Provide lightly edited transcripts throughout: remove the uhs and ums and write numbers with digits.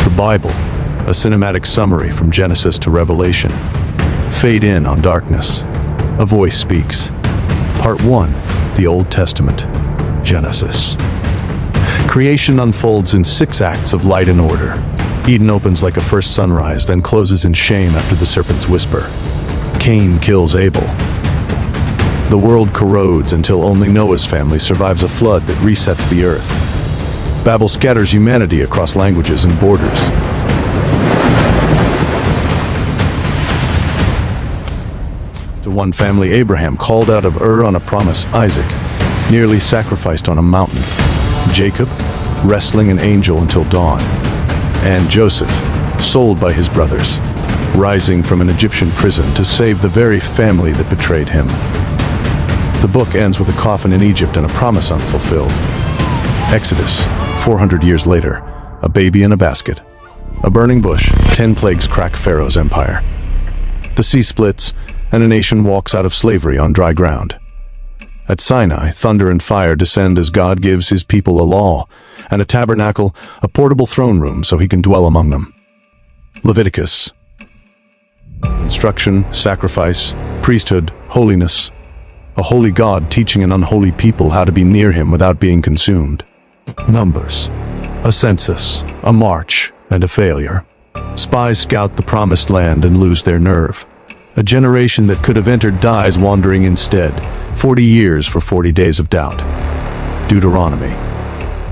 The Bible, a cinematic summary from Genesis to Revelation. Fade in on darkness. A voice speaks. Part 1, the Old Testament, Genesis. Creation unfolds in 6 acts of light and order. Eden opens like a first sunrise, then closes in shame after the serpent's whisper. Cain kills Abel. The world corrodes until only Noah's family survives a flood that resets the earth. Babel scatters humanity across languages and borders. To one family, Abraham, called out of Ur on a promise, Isaac, nearly sacrificed on a mountain, Jacob, wrestling an angel until dawn, and Joseph, sold by his brothers, rising from an Egyptian prison to save the very family that betrayed him. The book ends with a coffin in Egypt and a promise unfulfilled. Exodus, 400 years later, a baby in a basket. A burning bush, 10 plagues crack Pharaoh's empire. The sea splits, and a nation walks out of slavery on dry ground. At Sinai, thunder and fire descend as God gives his people a law, and a tabernacle, a portable throne room so he can dwell among them. Leviticus. Instruction, sacrifice, priesthood, holiness. A holy God teaching an unholy people how to be near him without being consumed. Numbers. A census, a march, and a failure. Spies scout the promised land and lose their nerve. A generation that could have entered dies wandering instead. 40 years for 40 days of doubt. Deuteronomy.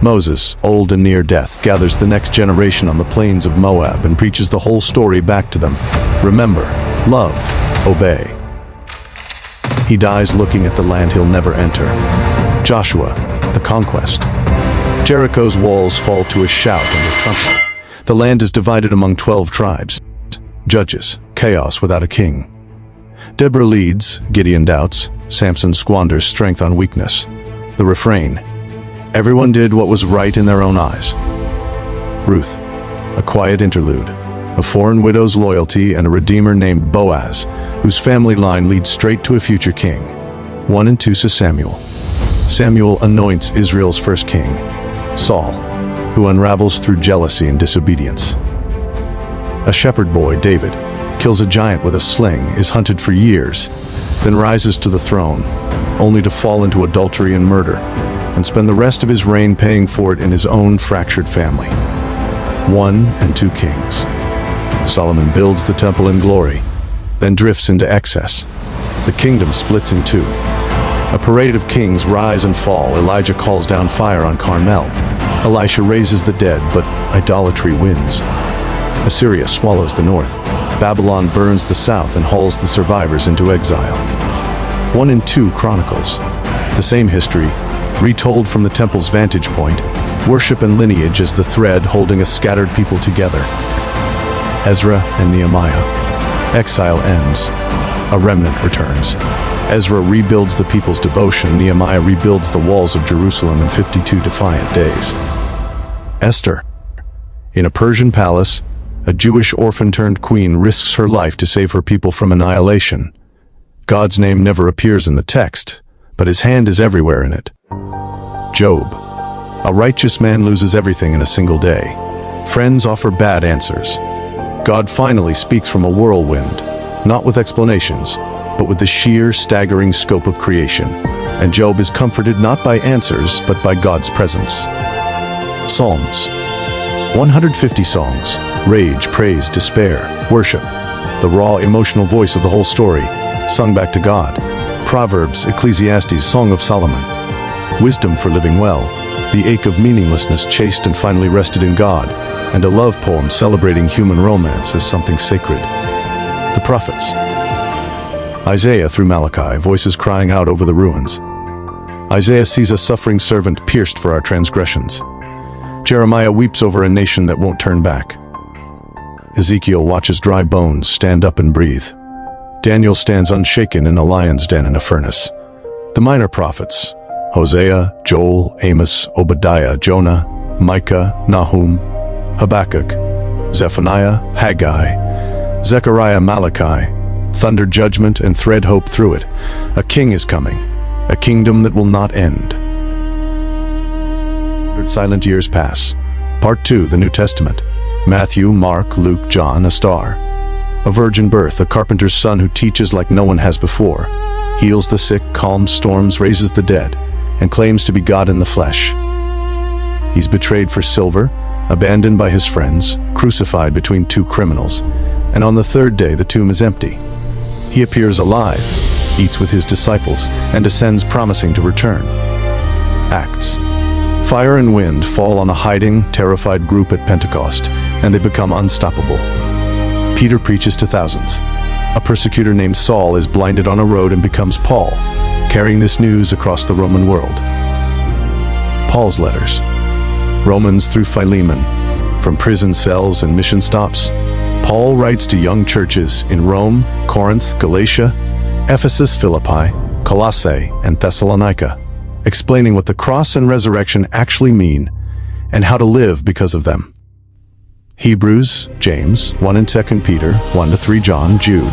Moses, old and near death, gathers the next generation on the plains of Moab and preaches the whole story back to them. Remember, love, obey. He dies looking at the land he'll never enter. Joshua, the conquest. Jericho's walls fall to a shout and a trumpet. The land is divided among 12 tribes. Judges, chaos without a king. Deborah leads, Gideon doubts, Samson squanders strength on weakness. The refrain, everyone did what was right in their own eyes. Ruth, a quiet interlude, a foreign widow's loyalty and a redeemer named Boaz, whose family line leads straight to a future king. 1 and 2 Samuel. Samuel anoints Israel's first king, Saul, who unravels through jealousy and disobedience. A shepherd boy, David, kills a giant with a sling, is hunted for years, then rises to the throne, only to fall into adultery and murder, and spend the rest of his reign paying for it in his own fractured family. 1 and 2 Kings. Solomon builds the temple in glory, then drifts into excess. The kingdom splits in 2. A parade of kings rise and fall. Elijah calls down fire on Carmel. Elisha raises the dead, but idolatry wins. Assyria swallows the north. Babylon burns the south and hauls the survivors into exile. 1 and 2 Chronicles. The same history, retold from the temple's vantage point, worship and lineage as the thread holding a scattered people together. Ezra and Nehemiah. Exile ends. A remnant returns. Ezra rebuilds the people's devotion. Nehemiah rebuilds the walls of Jerusalem in 52 defiant days. Esther. In a Persian palace, a Jewish orphan-turned-queen risks her life to save her people from annihilation. God's name never appears in the text, but his hand is everywhere in it. Job. A righteous man loses everything in a single day. Friends offer bad answers. God finally speaks from a whirlwind, not with explanations, but with the sheer, staggering scope of creation. And Job is comforted not by answers, but by God's presence. Psalms. 150 songs. Rage, praise, despair, worship. The raw, emotional voice of the whole story, sung back to God. Proverbs, Ecclesiastes, Song of Solomon. Wisdom for living well. The ache of meaninglessness chased and finally rested in God. And a love poem celebrating human romance as something sacred. The prophets. Isaiah through Malachi, voices crying out over the ruins. Isaiah sees a suffering servant pierced for our transgressions. Jeremiah weeps over a nation that won't turn back. Ezekiel watches dry bones stand up and breathe. Daniel stands unshaken in a lion's den in a furnace. The minor prophets, Hosea, Joel, Amos, Obadiah, Jonah, Micah, Nahum, Habakkuk, Zephaniah, Haggai, Zechariah, Malachi, thunder judgment and thread hope through it. A king is coming, a kingdom that will not end. 100 silent years pass. Part 2, the New Testament. Matthew, Mark, Luke, John, a star. A virgin birth, a carpenter's son who teaches like no one has before, heals the sick, calms storms, raises the dead, and claims to be God in the flesh. He's betrayed for silver, abandoned by his friends, crucified between two criminals, and on the third day the tomb is empty. He appears alive, eats with his disciples, and ascends promising to return. Acts. Fire and wind fall on a hiding, terrified group at Pentecost, and they become unstoppable. Peter preaches to thousands. A persecutor named Saul is blinded on a road and becomes Paul, carrying this news across the Roman world. Paul's letters. Romans through Philemon. From prison cells and mission stops, Paul writes to young churches in Rome, Corinth, Galatia, Ephesus, Philippi, Colossae, and Thessalonica, explaining what the cross and resurrection actually mean and how to live because of them. Hebrews, James, 1 and 2 Peter, 1 to 3 John, Jude.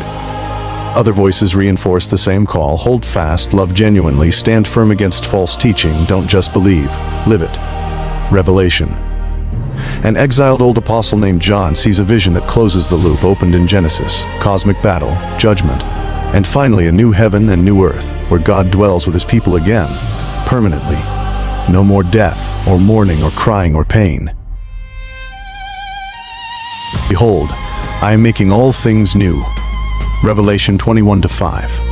Other voices reinforce the same call: hold fast, love genuinely, stand firm against false teaching, don't just believe, live it. Revelation. An exiled old apostle named John sees a vision that closes the loop opened in Genesis: cosmic battle, judgment, and finally a new heaven and new earth, where God dwells with his people again, permanently. No more death, or mourning, or crying, or pain. Behold, I am making all things new. Revelation 21:5.